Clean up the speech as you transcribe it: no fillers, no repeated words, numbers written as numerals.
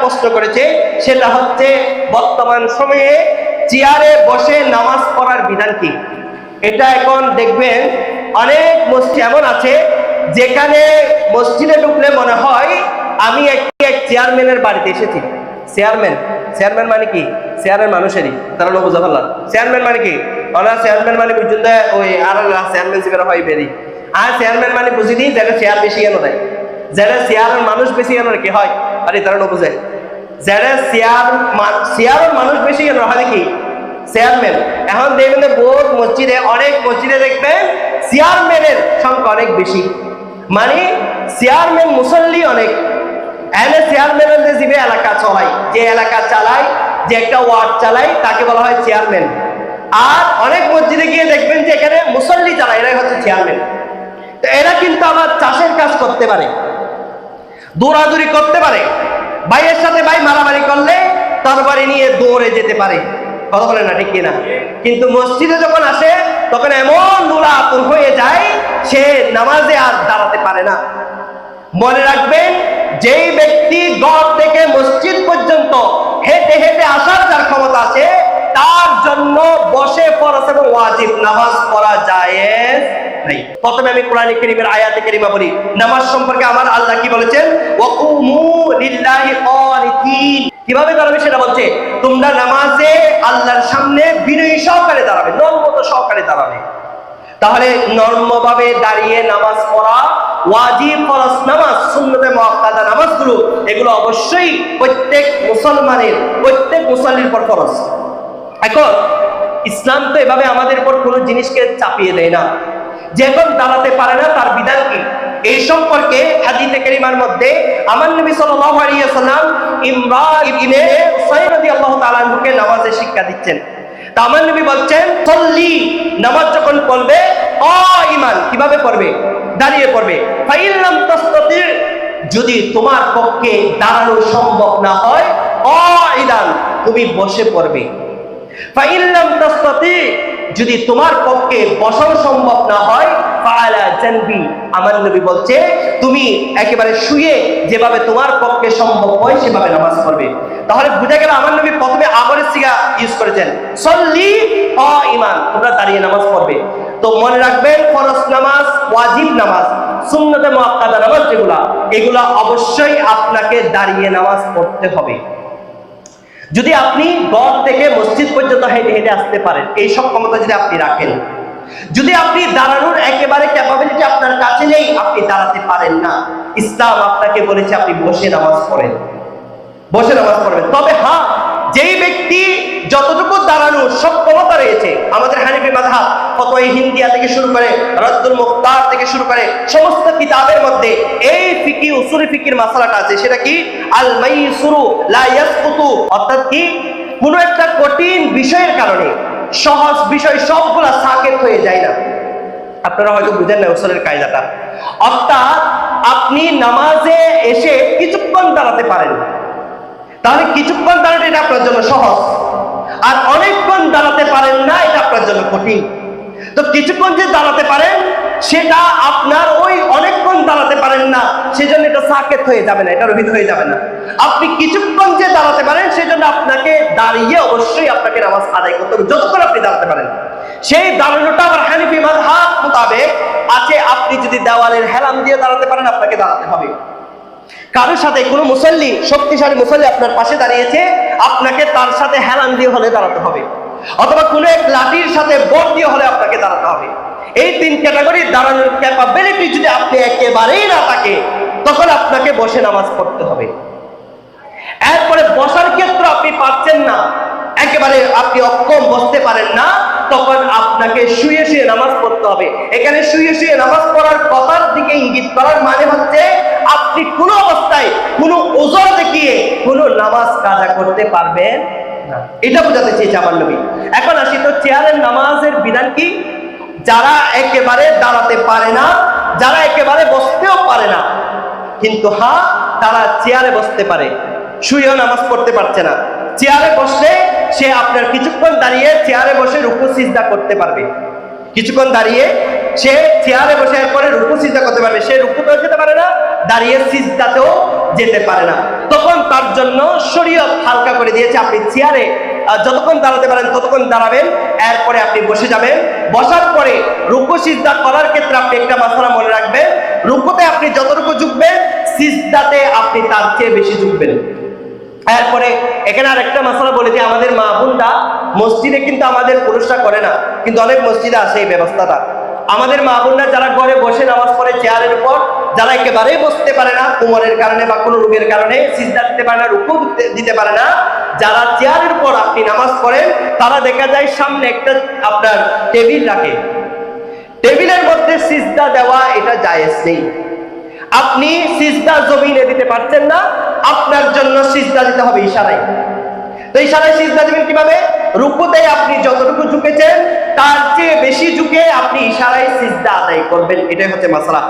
প্রশ্ন করেছে, সেটা হচ্ছে বর্তমান সময়ে চেয়ারে বসে নামাজ পড়ার বিধান কি। এটা এখন দেখবেন অনেক মসজিদ এমন আছে যেখানে মসজিদে ঢুকলে মনে হয় আমি এক চেয়ারম্যানের বাড়িতে এসেছি। চেয়ারম্যান মানে কি? চেয়ারের মানুষেরই, তারা লোক বোঝা পারলাম। চেয়ারম্যান মানে কি? ওনার চেয়ারম্যান মানে বুঝতে ওই আর চেয়ারম্যান সিগার হয় বেরি। আর চেয়ারম্যান মানে বুঝি দিই যারা চেয়ার বেশি এনে দেয়, যারা চেয়ারের মানুষ বেশি এনে কি হয়, আরে তারা লোক বোঝে যারা চেয়ারের মানুষ বেশি এনে হয় কি চেয়ারম্যান। এখন দেখবেন বহুত মসজিদে, অনেক মসজিদে দেখবেন চেয়ারম্যানের সংখ্যা অনেক বেশি, মানে চেয়ারম্যান মুসল্লি অনেক। এনে চেয়ারম্যানের যে জিবে এলাকা চলাই, যে এলাকা চালায়, যে একটা ওয়ার্ড চালায়, তাকে বলা হয় চেয়ারম্যান। আর অনেক মসজিদে গিয়ে দেখবেন যে এখানে মুসল্লি যারা, এরাই হচ্ছে চেয়ারম্যান। তো এরা কিন্তু আবার চাষের কাজ করতে পারে, দৌড়াদৌড়ি করতে পারে, ভাইয়ের সাথে ভাই মারামারি করলে তরবারি নিয়ে দৌড়ে যেতে পারে, কথা বলে না ঠিক কিনা? কিন্তু মসজিদে যখন আসে তখন এমন দৌড়াতুর হয়ে যায় সে নামাজে আর দাঁড়াতে পারে না। মনে রাখবেন, যেই ব্যক্তি ঘর থেকে মসজিদ পর্যন্ত হেঁটে হেঁটে আসার যার ক্ষমতা আছে, তার জন্য বসে ফরজ এবং ওয়াজিব নামাজ পড়া জায়েজ নাই। প্রথমে আমি কোরআন কারীমের আয়াতে কারিমা বলি। নামাজ সম্পর্কে আমার আল্লাহ কি বলেছেন? ওয়াকুমু লিল্লাহি কানিতিন। কিভাবে দাঁড়াবে সেটা বলছে, তোমরা নামাজে আল্লাহর সামনে বিনয়ী সহকারে দাঁড়াবে, নম্রতা সহকারে দাঁড়াবে। তাহলে নরমভাবে দাঁড়িয়ে নামাজ পড়া, ওয়াজিব ফরজ নামাজ, সুন্নতে মুআক্কাদা নামাজগুলো, এগুলো অবশ্যই প্রত্যেক মুসলমানের, প্রত্যেক মুসল্লির উপর ফরজ। এখন ইসলাম তো এভাবে আমাদের উপর কোনো জিনিসকে চাপিয়ে দেয় না। যখন দাঁড়াতে পারে না তার বিধান কি, এই সম্পর্কে হাদিসে কারিমার মধ্যে আমার নবী সাল্লাল্লাহু আলাইহি ওয়াসাল্লাম ইমরান ইবনে হুসাইন রাদিয়াল্লাহু তাআলা আনহুকে নামাজের শিক্ষা দিচ্ছেন। তা আমার নবী বলছেন, সল্লি, নামাজ যখন পড়বে কাইমান, কিভাবে পড়বে? দাঁড়িয়ে পড়বে। ফাইল্লাম তাসতাতি, যদি তোমার পক্ষে দাঁড়ানো সম্ভব না হয়, কাইদান, তুমি বসে পড়বে। ফাইল্লাম তাসতাতি, যদি তোমার পক্ষে বসাও সম্ভব না হয়, ফাআলা জানবি, আমার নবী বলছে তুমি একেবারে শুয়ে যেভাবে তোমার পক্ষে সম্ভব হয় সেভাবে নামাজ পড়বে। তাহলে বুঝা গেল আমার নবী প্রথমে আমরের সিগা ইউজ করেছেন, সল্লি কাইমান, তোমরা দাঁড়িয়ে নামাজ পড়বে। তো মনে রাখবেন, ফরজ নামাজ, ওয়াজিব নামাজ, সুন্নতে মুআক্কাদা নামাজ যেগুলা, এগুলা অবশ্যই আপনাকে দাঁড়িয়ে নামাজ পড়তে হবে। যদি আপনি ঘর থেকে মসজিদ পর্যন্ত হেঁটে হেঁটে আসতে পারেন, এই সব ক্ষমতা যদি আপনি রাখেন, যদি আপনি দাঁড়ানোর একেবারে ক্যাপাবিলিটি আপনার কাছে নেই, আপনি দাঁড়াতে পারেন না, ইসলাম আপনাকে বলেছে আপনি বসে নামাজ পড়েন, বসে নামাজ পড়বেন। তবে হ্যাঁ, যেই ব্যক্তি যতটুকু দাঁড়ানোর সক্ষমতা রয়েছে, আমাদের হানিফি মাযহাব ফতোয়া হিন্দিয়া থেকে শুরু করে রাদ্দুল মুখতার থেকে শুরু করে সমস্ত কিতাবের মধ্যে এই ফিকি, উসুল ফিকির মাসালাটা আছে। সেটা কি? আল মাইসুরু লা ইয়াসকুতু, অর্থাৎ কি, কোন একটা কঠিন বিষয়ের কারণে সহজ বিষয় সবগুলা সাকেত হয়ে যায় না। আপনারা হয়তো বুঝেন না উসুলের কায়দাটা। অর্থাৎ আপনি নামাজে এসে কিছুক্ষণ দাঁড়াতে পারেন, তাহলে কিছুক্ষণ দাঁড়াতে এটা আপনার জন্য সহজ। আর অনেকক্ষণ দাঁড়াতে পারেন না, এটা আপনার জন্য কঠিন। তো কিছুক্ষণ যে দাঁড়াতে পারেন, সেটা আপনার ওই অনেকক্ষণ দাঁড়াতে পারেন না, সেজন্য এটা সাকেত হয়ে যাবে না, এটা রহিত হয়ে যাবে না। আপনি কিছুক্ষণ যে দাঁড়াতে পারেন, সেজন্য আপনাকে দাঁড়িয়ে অবশ্যই আপনাকে নামাজ আদায় করতে হবে, যতক্ষণ আপনি দাঁড়াতে পারেন। সেই দাঁড়ানোটা আবার হানিফি মাযহাব মোতাবেক আছে, আপনি যদি দেওয়ালের হেলান দিয়ে দাঁড়াতে পারেন, আপনাকে দাঁড়াতে হবে। কারোর সাথে কোনো মুসল্লি, শক্তিশালী মুসল্লি আপনার পাশে দাঁড়িয়েছে, আপনাকে তার সাথে হেলান দিয়ে হলে দাঁড়াতে হবে, অথবা কোনো এক লাঠির সাথে বট দিয়ে হলে আপনাকে দাঁড়াতে হবে। এই তিন ক্যাটাগরির দাঁড়ানোর ক্যাপাবিলিটি যদি আপনি একেবারেই না থাকে, তখন আপনাকে বসে নামাজ পড়তে হবে। এরপরে বসার ক্ষেত্রে আপনি পারছেন না, একেবারে আপনি অক্ষম, বসতে পারেন না, তখন আপনাকে শুয়ে শুয়ে নামাজ পড়তে হবে। এখানে শুয়ে শুয়ে নামাজ পড়ার কথার দিকে ইঙ্গিত করার মানে হচ্ছে আপনি কোনো অবস্থায় কোনো ওজর দেখিয়ে কোনো নামাজ কাজা করতে পারবেন না, এটা বোঝাতে চেয়েছে আমার নবী। এখন আসি তো চেয়ারের নামাজের বিধান কি। যারা একেবারে দাঁড়াতে পারে না, যারা একেবারে বসতেও পারে না, কিন্তু হ্যাঁ তারা চেয়ারে বসতে পারে, শুয়েও নামাজ পড়তে পারছে না, চেয়ারে বসলে সে আপনার কিছুক্ষণ দাঁড়িয়ে চেয়ারে বসে রুকু সিজদা করতে পারবে। কিছুক্ষণ দাঁড়িয়ে সে চেয়ারে বসে এরপরে রুকু সিজদা করতে পারবে। সে রুকুতেও যেতে পারে না, দাঁড়িয়ে সিজদাতেও যেতে পারে না। তখন তার জন্য শরীয়ত হালকা করে দিয়েছে। আপনি চেয়ারে যতক্ষণ দাঁড়াতে পারেন ততক্ষণ দাঁড়াবেন, এরপরে আপনি বসে যাবেন। বসার পরে রুকু সিজদা করার ক্ষেত্রে আপনি একটা মাসআলা মনে রাখবেন, রুকুতে আপনি যতটুকু ঝুঁকবেন সিজদাতে আপনি তার চেয়ে বেশি ঝুঁকবেন। এরপরে এখানে আরেকটা মাসআলা বলে যে আমাদের মা বোনরা মসজিদে কিন্তু আমাদের পুরুষরা করে না, কিন্তু অনেক মসজিদে আছে এই ব্যবস্থাটা। আমাদের মা বোনরা যারা ঘরে বসে নামাজ পড়ে চেয়ারের উপর, যারা একেবারেই বসতে পারে না কোমরের কারণে বা কোনো রোগের কারণে, সিজদা দিতে পারে না, রুকু দিতে পারে না, যারা চেয়ারের উপর আপনি নামাজ পড়েন তারা দেখা যায় সামনে একটা আপনার টেবিল রাখে, টেবিলের মধ্যে সিজদা দেওয়া এটা জায়েজ নেই। আপনি সিজদা জমিনে দিতে পারছেন না, আপনার জন্য সিজদা দিতে হবে ইশারায়। তো ইশারায় সিজদা দিবেন কিভাবে? রুকুতে আপনি যতটুকু ঝুঁকেছেন তার চেয়ে বেশি ঝুঁকে আপনি ইশারায় সিজদা আদায় করবেন, এটাই হচ্ছে মাসআলা।